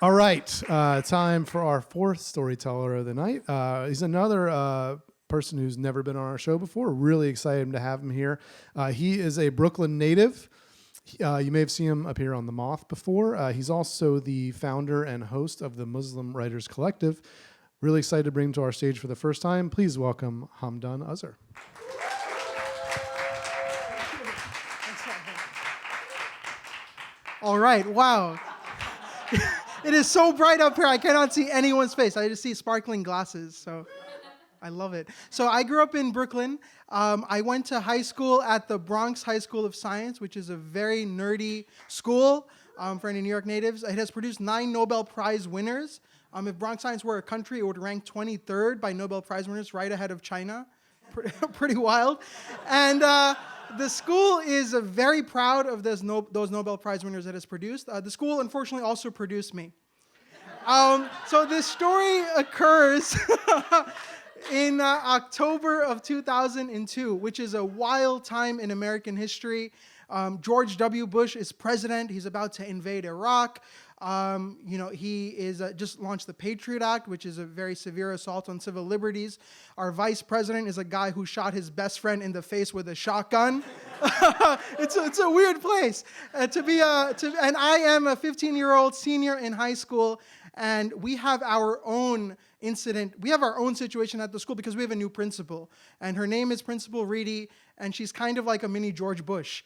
All right, time for our fourth storyteller of the night. He's another person who's never been on our show before. Really excited to have him here. He is a Brooklyn native. You may have seen him appear on The Moth before. He's also the founder and host of the Muslim Writers Collective. Really excited to bring him to our stage for the first time. Please welcome Hamdan Azhar. All right, wow. It is so bright up here, I cannot see anyone's face. I just see sparkling glasses, so I love it. So I grew up in Brooklyn. I went to high school at the Bronx High School of Science, which is a very nerdy school for any New York natives. It has produced 9 Nobel Prize winners. If Bronx Science were a country, it would rank 23rd by Nobel Prize winners, right ahead of China. Pretty wild. And the school is very proud of those Nobel Prize winners that it's produced. The school, unfortunately, also produced me. So this story occurs in October of 2002, which is a wild time in American history. George W. Bush is president. He's about to invade Iraq. He is just launched the Patriot Act, which is a very severe assault on civil liberties. Our vice president is a guy who shot his best friend in the face with a shotgun. It's a weird place and I am a 15-year-old senior in high school, and we have our own incident. We have our own situation at the school because we have a new principal, and her name is Principal Reidy, and she's kind of like a mini George Bush.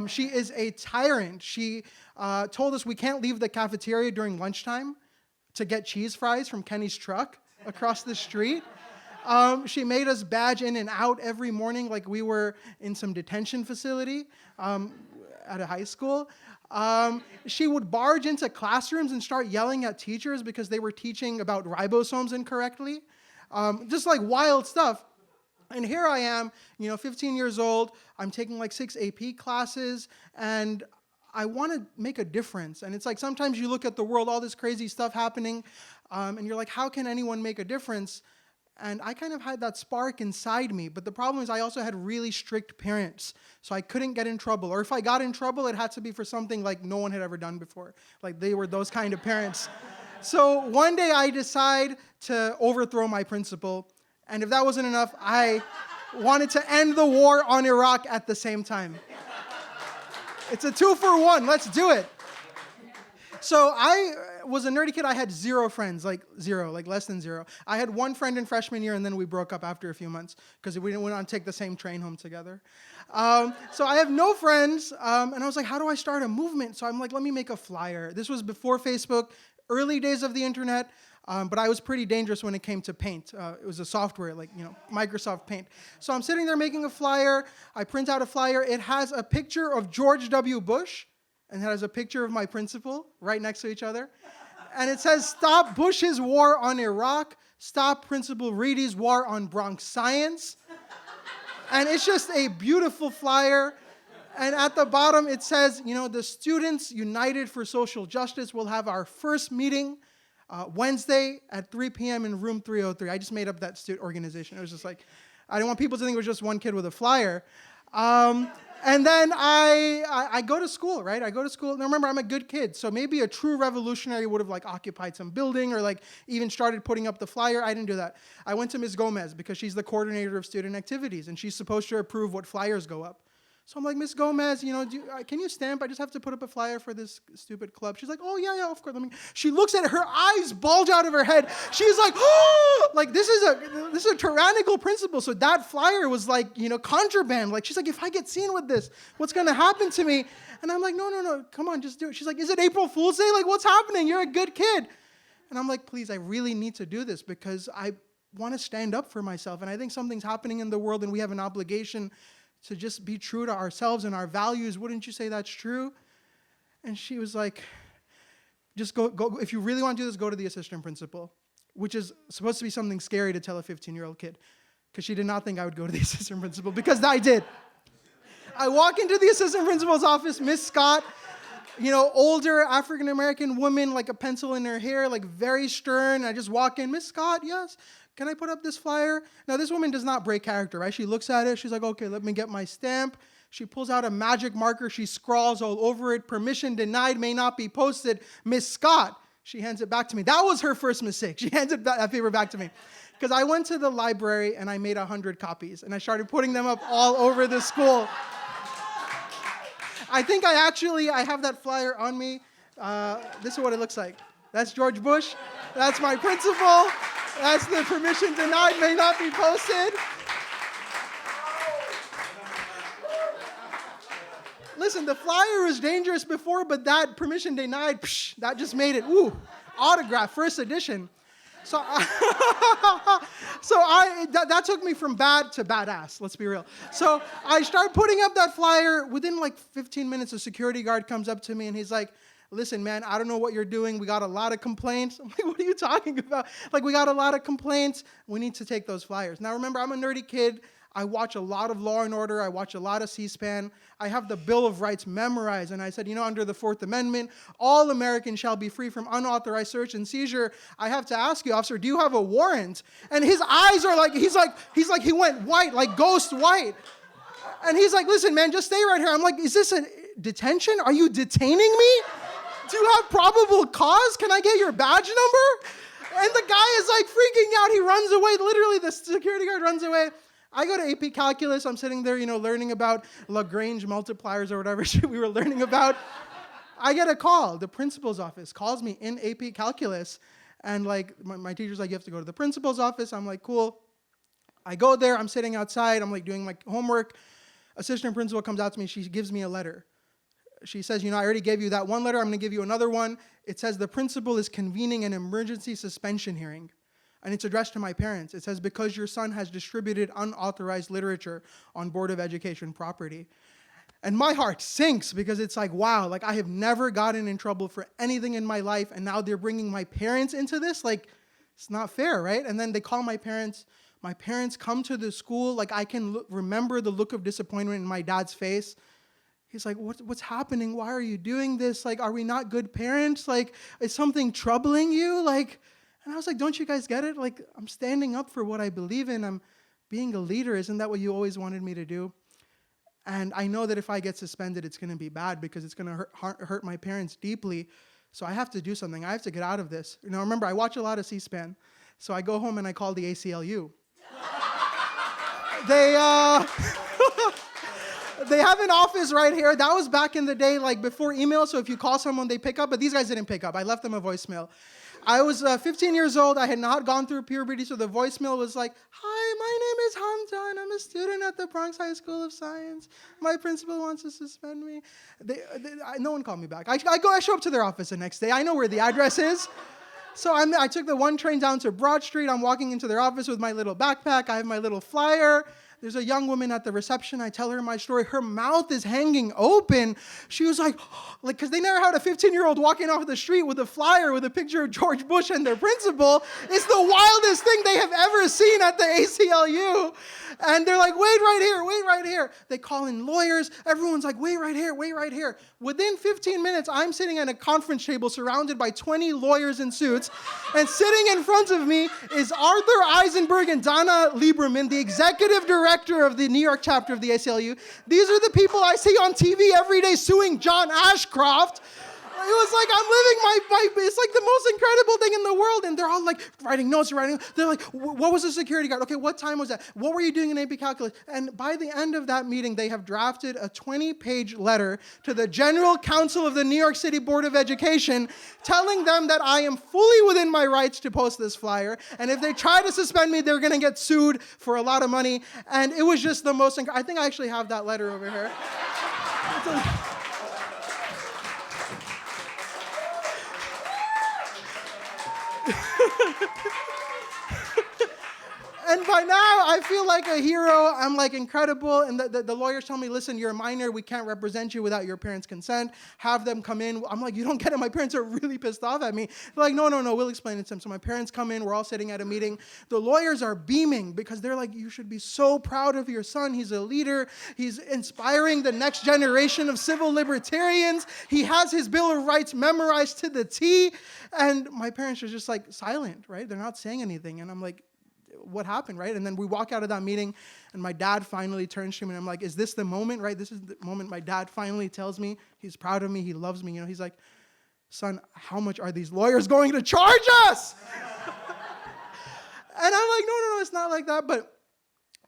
She is a tyrant. She told us we can't leave the cafeteria during lunchtime to get cheese fries from Kenny's truck across the street. She made us badge in and out every morning like we were in some detention facility at a high school. She would barge into classrooms and start yelling at teachers because they were teaching about ribosomes incorrectly. Just like wild stuff. And here I am, 15 years old. I'm taking like 6 AP classes, and I want to make a difference. And it's like sometimes you look at the world, all this crazy stuff happening, and you're like, how can anyone make a difference? And I kind of had that spark inside me. But the problem is I also had really strict parents, so I couldn't get in trouble. Or if I got in trouble, it had to be for something like no one had ever done before. Like they were those kind of parents. So one day I decide to overthrow my principal. And if that wasn't enough, I wanted to end the war on Iraq at the same time. It's a 2-for-1. Let's do it. So I was a nerdy kid. I had 0 friends, like less than 0. I had 1 friend in freshman year, and then we broke up after a few months because we didn't want to take the same train home together. So I have no friends, and I was like, how do I start a movement? So I'm like, let me make a flyer. This was before Facebook, early days of the internet. But I was pretty dangerous when it came to Paint. It was a software, Microsoft Paint. So I'm sitting there making a flyer. I print out a flyer. It has a picture of George W. Bush, and it has a picture of my principal right next to each other. And it says, stop Bush's war on Iraq. Stop Principal Reidy's war on Bronx Science. And it's just a beautiful flyer. And at the bottom, it says, the Students United for Social Justice will have our first meeting Wednesday at 3 p.m. in room 303. I just made up that organization. It was just like, I didn't want people to think it was just one kid with a flyer. And then I go to school, right? I go to school. Now remember, I'm a good kid, so maybe a true revolutionary would have occupied some building or even started putting up the flyer. I didn't do that. I went to Ms. Gomez because she's the coordinator of student activities, and she's supposed to approve what flyers go up. So I'm like, Miss Gomez, can you stamp? I just have to put up a flyer for this stupid club. She's like, oh, yeah, of course. She looks at it, her eyes bulge out of her head. She's like, oh, this is a tyrannical principal. So that flyer was contraband. She's like, if I get seen with this, what's going to happen to me? And I'm like, no, come on, just do it. She's like, is it April Fool's Day? What's happening? You're a good kid. And I'm like, please, I really need to do this because I want to stand up for myself. And I think something's happening in the world, and we have an obligation to just be true to ourselves and our values. Wouldn't you say that's true? And she was like, just go. If you really want to do this, go to the assistant principal, which is supposed to be something scary to tell a 15-year-old kid, because she did not think I would go to the assistant principal, because I did. I walk into the assistant principal's office, Miss Scott, older African-American woman, a pencil in her hair, very stern. I just walk in, Miss Scott, yes. Can I put up this flyer? Now, this woman does not break character, right? She looks at it. She's like, okay, let me get my stamp. She pulls out a magic marker. She scrawls all over it. Permission denied, may not be posted. Miss Scott, She hands it back to me. That was her first mistake. She hands that paper back to me. Because I went to the library and I made 100 copies. And I started putting them up all over the school. I think I have that flyer on me. This is what it looks like. That's George Bush. That's my principal. That's the permission denied, may not be posted. Listen, the flyer was dangerous before, but that permission denied, that just made it, autograph, first edition. So, that took me from bad to badass, let's be real. So I start putting up that flyer. Within like 15 minutes, a security guard comes up to me and he's like, listen, man, I don't know what you're doing. We got a lot of complaints. I'm like, what are you talking about? Like, we got a lot of complaints. We need to take those flyers. Now, remember, I'm a nerdy kid. I watch a lot of Law & Order. I watch a lot of C-SPAN. I have the Bill of Rights memorized. And I said, under the Fourth Amendment, all Americans shall be free from unauthorized search and seizure. I have to ask you, officer, do you have a warrant? And his eyes are like, he went white, like ghost white. And he's like, listen, man, just stay right here. I'm like, is this a detention? Are you detaining me? Do you have probable cause? Can I get your badge number? And the guy is like freaking out. He runs away. Literally, the security guard runs away. I go to AP Calculus. I'm sitting there, learning about Lagrange multipliers or whatever shit we were learning about. I get a call. The principal's office calls me in AP Calculus. And like my teacher's like, you have to go to the principal's office. I'm like, cool. I go there. I'm sitting outside. I'm like doing my homework. Assistant principal comes out to me. She gives me a letter. She says, I already gave you that one letter. I'm going to give you another one. It says the principal is convening an emergency suspension hearing. And it's addressed to my parents. It says, because your son has distributed unauthorized literature on Board of Education property. And my heart sinks because it's like, wow, like I have never gotten in trouble for anything in my life. And now they're bringing my parents into this. Like, it's not fair, right? And then they call my parents. My parents come to the school. Like, I can remember the look of disappointment in my dad's face. He's like, what's happening? Why are you doing this? Like, are we not good parents? Like, is something troubling you? Like, and I was like, don't you guys get it? Like, I'm standing up for what I believe in. I'm being a leader. Isn't that what you always wanted me to do? And I know that if I get suspended, it's going to be bad because it's going to hurt my parents deeply. So I have to do something. I have to get out of this. Remember, I watch a lot of C-SPAN. So I go home and I call the ACLU. They have an office right here. That was back in the day, like before email. So if you call someone, they pick up. But these guys didn't pick up. I left them a voicemail. I was 15 years old. I had not gone through puberty, so the voicemail was like, hi, my name is Hamdan. I'm a student at the Bronx High School of Science. My principal wants to suspend me. No one called me back. I show up to their office the next day. I know where the address is. So I took the one train down to Broad Street. I'm walking into their office with my little backpack. I have my little flyer. There's a young woman at the reception. I tell her my story. Her mouth is hanging open. She was like, because they never had a 15-year-old walking off the street with a flyer with a picture of George Bush and their principal. It's the wildest thing they have ever seen at the ACLU. And they're like, wait right here, wait right here. They call in lawyers. Everyone's like, wait right here, wait right here. Within 15 minutes, I'm sitting at a conference table surrounded by 20 lawyers in suits. And sitting in front of me is Arthur Eisenberg and Donna Lieberman, the executive director of the New York chapter of the ACLU. These are the people I see on TV every day suing John Ashcroft. It was like I'm living it's like the most incredible thing in the world. And they're all like writing notes. They're like, what was the security guard? Okay, what time was that? What were you doing in AP Calculus? And by the end of that meeting, they have drafted a 20-page letter to the General Counsel of the New York City Board of Education telling them that I am fully within my rights to post this flyer. And if they try to suspend me, they're going to get sued for a lot of money. And it was just the most I think I actually have that letter over here. And by now, I feel like a hero. I'm like incredible. And the lawyers tell me, listen, you're a minor. We can't represent you without your parents' consent. Have them come in. I'm like, you don't get it. My parents are really pissed off at me. They're like, no, we'll explain it to them. So my parents come in. We're all sitting at a meeting. The lawyers are beaming because they're like, you should be so proud of your son. He's a leader. He's inspiring the next generation of civil libertarians. He has his Bill of Rights memorized to the T. And my parents are just like silent, right? They're not saying anything. And I'm like, what happened, right? And then we walk out of that meeting, and my dad finally turns to me, and I'm like, is this the moment, right? This is the moment my dad finally tells me he's proud of me, he loves me. He's like, son, how much are these lawyers going to charge us? And I'm like, no, it's not like that. But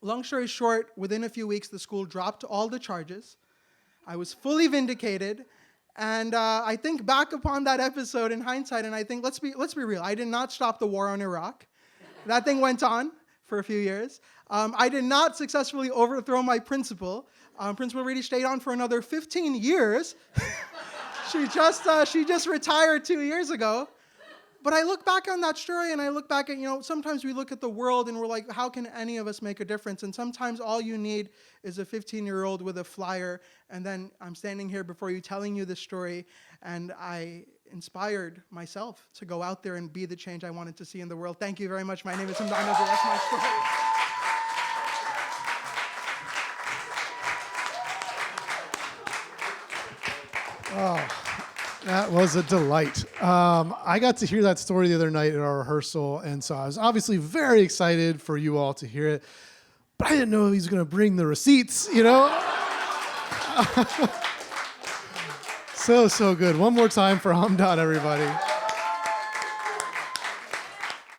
long story short, within a few weeks, the school dropped all the charges. I was fully vindicated. And I think back upon that episode in hindsight, and I think, let's be real. I did not stop the war on Iraq. That thing went on for a few years. I did not successfully overthrow my principal. Principal Reidy stayed on for another 15 years. She just retired 2 years ago. But I look back on that story and I look back at, sometimes we look at the world and we're like, how can any of us make a difference? And sometimes all you need is a 15-year-old with a flyer. And then I'm standing here before you telling you this story, and I inspired myself to go out there and be the change I wanted to see in the world. Thank you very much. My name is Hamdan Azhar. That's my story. Oh, that was a delight. I got to hear that story the other night at our rehearsal, and so I was obviously very excited for you all to hear it, but I didn't know he was going to bring the receipts, So good. One more time for Hamdan, everybody.